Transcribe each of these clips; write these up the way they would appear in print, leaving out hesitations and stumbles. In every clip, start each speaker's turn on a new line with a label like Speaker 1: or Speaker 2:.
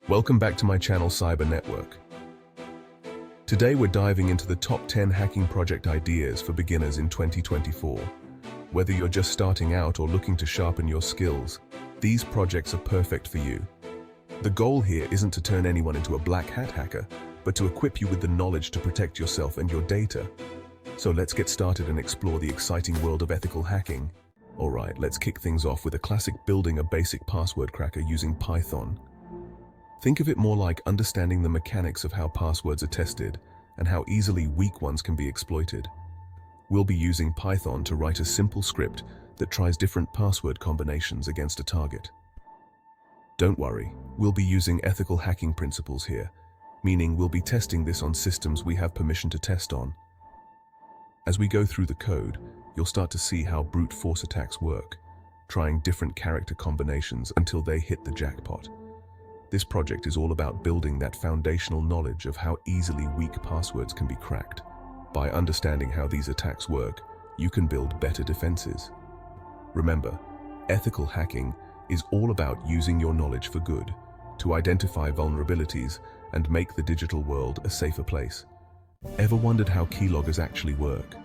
Speaker 1: Welcome back to my channel Cyber Network. Today we're diving into the top 10 hacking project ideas for beginners in 2024. Whether you're just starting out or looking to sharpen your skills, these projects are perfect for you. The goal here isn't to turn anyone into a black hat hacker, but to equip you with the knowledge to protect yourself and your data. So let's get started and explore the exciting world of ethical hacking. Alright, let's kick things off with a classic: building a basic password cracker using Python. Think of it more like understanding the mechanics of how passwords are tested and how easily weak ones can be exploited. We'll be using Python to write a simple script that tries different password combinations against a target. Don't worry, we'll be using ethical hacking principles here, meaning we'll be testing this on systems we have permission to test on. As we go through the code, you'll start to see how brute force attacks work, trying different character combinations until they hit the jackpot. This project is all about building that foundational knowledge of how easily weak passwords can be cracked. By understanding how these attacks work, you can build better defenses. Remember, ethical hacking is all about using your knowledge for good, to identify vulnerabilities and make the digital world a safer place. Ever wondered how keyloggers actually work?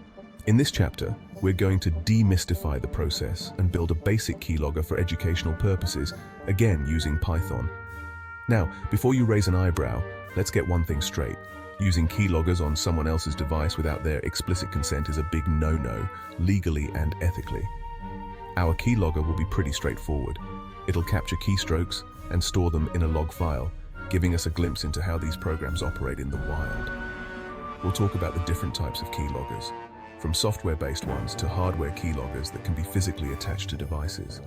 Speaker 1: In this chapter, we're going to demystify the process and build a basic keylogger for educational purposes, again using Python. Now, before you raise an eyebrow, let's get one thing straight. Using keyloggers on someone else's device without their explicit consent is a big no-no, legally and ethically. Our keylogger will be pretty straightforward. It'll capture keystrokes and store them in a log file, giving us a glimpse into how these programs operate in the wild. We'll talk about the different types of keyloggers, from software-based ones to hardware keyloggers that can be physically attached to devices.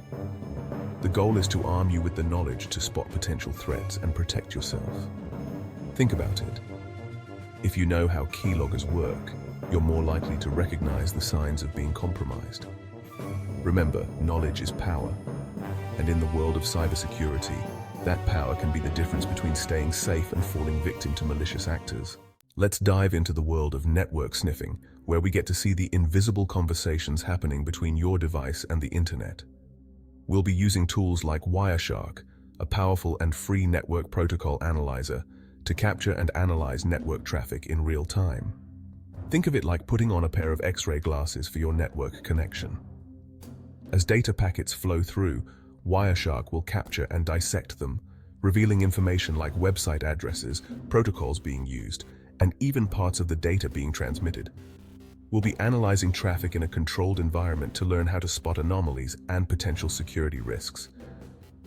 Speaker 1: The goal is to arm you with the knowledge to spot potential threats and protect yourself. Think about it. If you know how keyloggers work, you're more likely to recognize the signs of being compromised. Remember, knowledge is power, and in the world of cybersecurity, that power can be the difference between staying safe and falling victim to malicious actors. Let's dive into the world of network sniffing, where we get to see the invisible conversations happening between your device and the internet. We'll be using tools like Wireshark, a powerful and free network protocol analyzer, to capture and analyze network traffic in real time. Think of it like putting on a pair of X-ray glasses for your network connection. As data packets flow through, Wireshark will capture and dissect them, revealing information like website addresses, protocols being used, and even parts of the data being transmitted. We'll be analyzing traffic in a controlled environment to learn how to spot anomalies and potential security risks.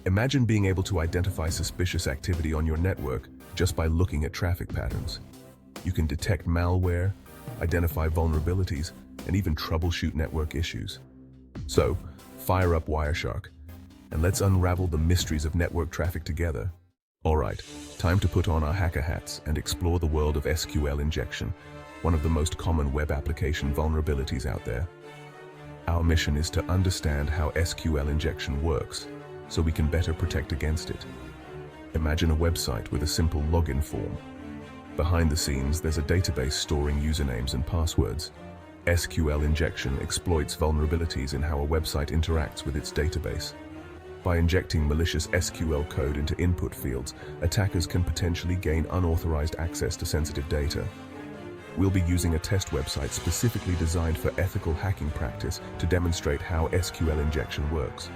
Speaker 1: Imagine being able to identify suspicious activity on your network just by looking at traffic patterns. You can detect malware, identify vulnerabilities, and even troubleshoot network issues. So, fire up Wireshark, and let's unravel the mysteries of network traffic together. Alright, time to put on our hacker hats and explore the world of SQL injection, one of the most common web application vulnerabilities out there. Our mission is to understand how SQL injection works, so we can better protect against it. Imagine a website with a simple login form. Behind the scenes, there's a database storing usernames and passwords. SQL injection exploits vulnerabilities in how a website interacts with its database. By injecting malicious SQL code into input fields, attackers can potentially gain unauthorized access to sensitive data. We'll be using a test website specifically designed for ethical hacking practice to demonstrate how SQL injection works.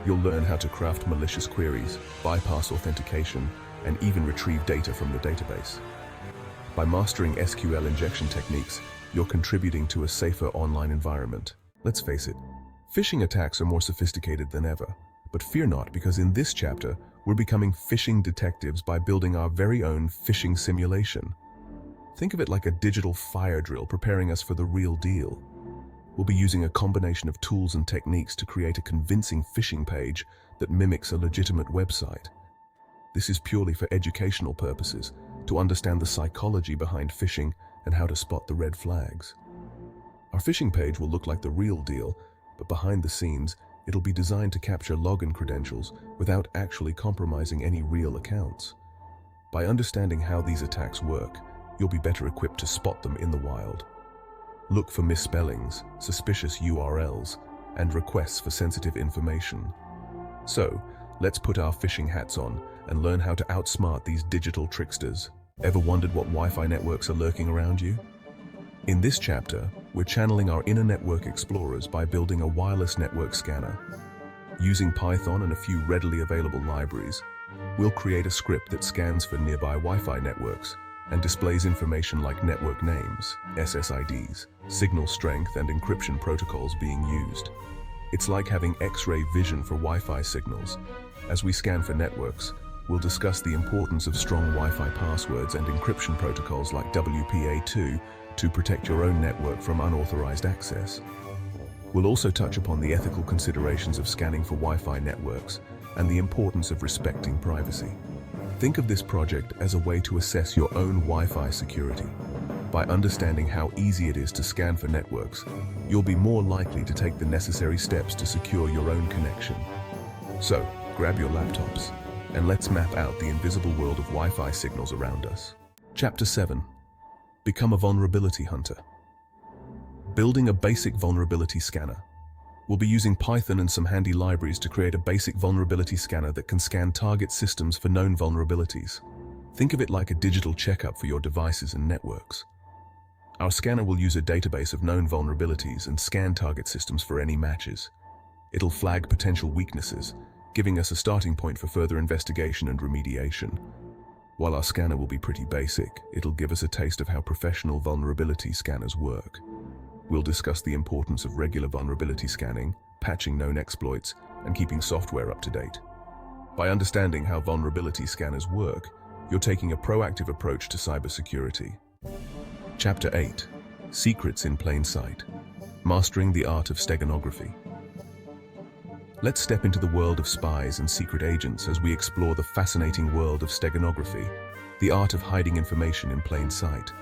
Speaker 1: You'll learn how to craft malicious queries, bypass authentication, and even retrieve data from the database. By mastering SQL injection techniques, you're contributing to a safer online environment. Let's face it, phishing attacks are more sophisticated than ever. But fear not, because in this chapter, we're becoming phishing detectives by building our very own phishing simulation. Think of it like a digital fire drill preparing us for the real deal. We'll be using a combination of tools and techniques to create a convincing phishing page that mimics a legitimate website. This is purely for educational purposes, to understand the psychology behind phishing and how to spot the red flags. Our phishing page will look like the real deal, but behind the scenes, it'll be designed to capture login credentials without actually compromising any real accounts. By understanding how these attacks work, you'll be better equipped to spot them in the wild. Look for misspellings, suspicious URLs, and requests for sensitive information. So, let's put our phishing hats on and learn how to outsmart these digital tricksters. Ever wondered what Wi-Fi networks are lurking around you? In this chapter, we're channeling our inner network explorers by building a wireless network scanner. Using Python and a few readily available libraries, we'll create a script that scans for nearby Wi-Fi networks and displays information like network names, SSIDs, signal strength, and encryption protocols being used. It's like having X-ray vision for Wi-Fi signals. As we scan for networks, we'll discuss the importance of strong Wi-Fi passwords and encryption protocols like WPA2 to protect your own network from unauthorized access. We'll also touch upon the ethical considerations of scanning for Wi-Fi networks and the importance of respecting privacy. Think of this project as a way to assess your own Wi-Fi security. By understanding how easy it is to scan for networks, you'll be more likely to take the necessary steps to secure your own connection. So, grab your laptops, and let's map out the invisible world of Wi-Fi signals around us. Chapter 7. Become a vulnerability hunter. Building a basic vulnerability scanner. We'll be using Python and some handy libraries to create a basic vulnerability scanner that can scan target systems for known vulnerabilities. Think of it like a digital checkup for your devices and networks. Our scanner will use a database of known vulnerabilities and scan target systems for any matches. It'll flag potential weaknesses, giving us a starting point for further investigation and remediation. While our scanner will be pretty basic, it'll give us a taste of how professional vulnerability scanners work. We'll discuss the importance of regular vulnerability scanning, patching known exploits, and keeping software up to date. By understanding how vulnerability scanners work, you're taking a proactive approach to cybersecurity. Chapter 8. Secrets in Plain Sight. Mastering the Art of Steganography. Let's step into the world of spies and secret agents as we explore the fascinating world of steganography, the art of hiding information in plain sight.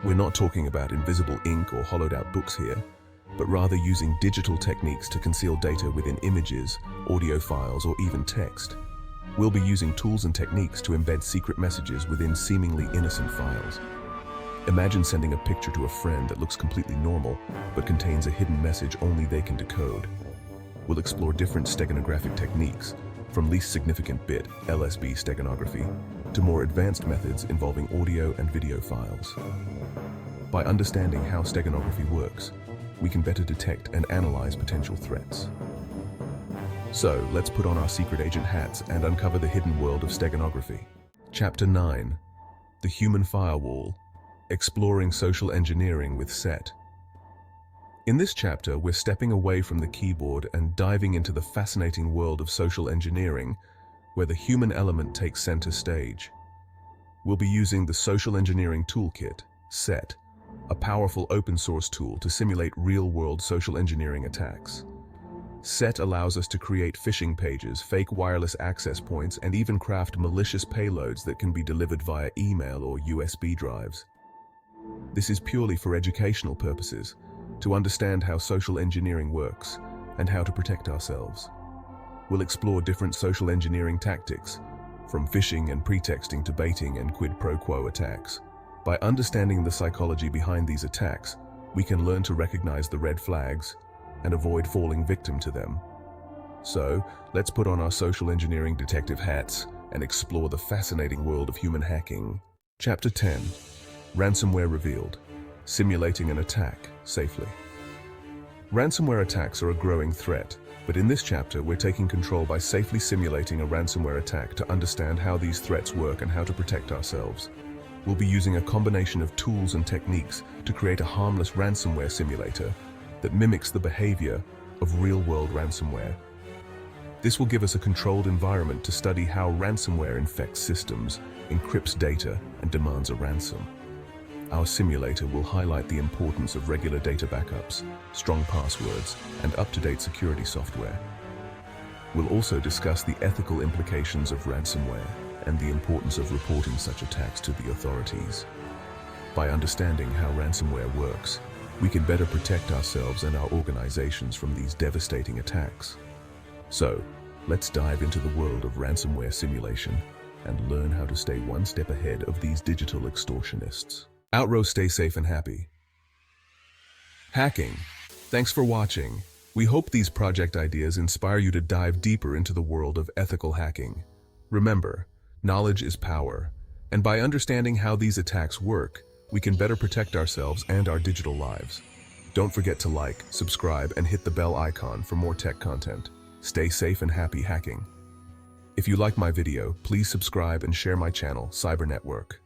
Speaker 1: We're not talking about invisible ink or hollowed-out books here, but rather using digital techniques to conceal data within images, audio files, or even text. We'll be using tools and techniques to embed secret messages within seemingly innocent files. Imagine sending a picture to a friend that looks completely normal, but contains a hidden message only they can decode. We'll explore different steganographic techniques, from least significant bit, LSB steganography, to more advanced methods involving audio and video files. By understanding how steganography works, we can better detect and analyze potential threats. So, let's put on our secret agent hats and uncover the hidden world of steganography. Chapter 9. The Human Firewall. Exploring Social Engineering with SET. In this chapter, we're stepping away from the keyboard and diving into the fascinating world of social engineering, where the human element takes center stage. We'll be using the Social Engineering Toolkit, SET, a powerful open-source tool to simulate real-world social engineering attacks. SET allows us to create phishing pages, fake wireless access points, and even craft malicious payloads that can be delivered via email or USB drives. This is purely for educational purposes, to understand how social engineering works and how to protect ourselves. We'll explore different social engineering tactics, from phishing and pretexting to baiting and quid pro quo attacks. By understanding the psychology behind these attacks, we can learn to recognize the red flags and avoid falling victim to them. So, let's put on our social engineering detective hats and explore the fascinating world of human hacking. Chapter 10. Ransomware Revealed. Simulating an attack safely. Ransomware attacks are a growing threat, but in this chapter we're taking control by safely simulating a ransomware attack to understand how these threats work and how to protect ourselves. We'll be using a combination of tools and techniques to create a harmless ransomware simulator that mimics the behavior of real-world ransomware. This will give us a controlled environment to study how ransomware infects systems, encrypts data, and demands a ransom. Our simulator will highlight the importance of regular data backups, strong passwords, and up-to-date security software. We'll also discuss the ethical implications of ransomware and the importance of reporting such attacks to the authorities. By understanding how ransomware works, we can better protect ourselves and our organizations from these devastating attacks. So, let's dive into the world of ransomware simulation and learn how to stay one step ahead of these digital extortionists. Outrow, stay safe and happy. Hacking. Thanks for watching. We hope these project ideas inspire you to dive deeper into the world of ethical hacking. Remember, knowledge is power, and by understanding how these attacks work, we can better protect ourselves and our digital lives. Don't forget to like, subscribe, and hit the bell icon for more tech content. Stay safe and happy hacking. If you like my video, please subscribe and share my channel, Cyber Network.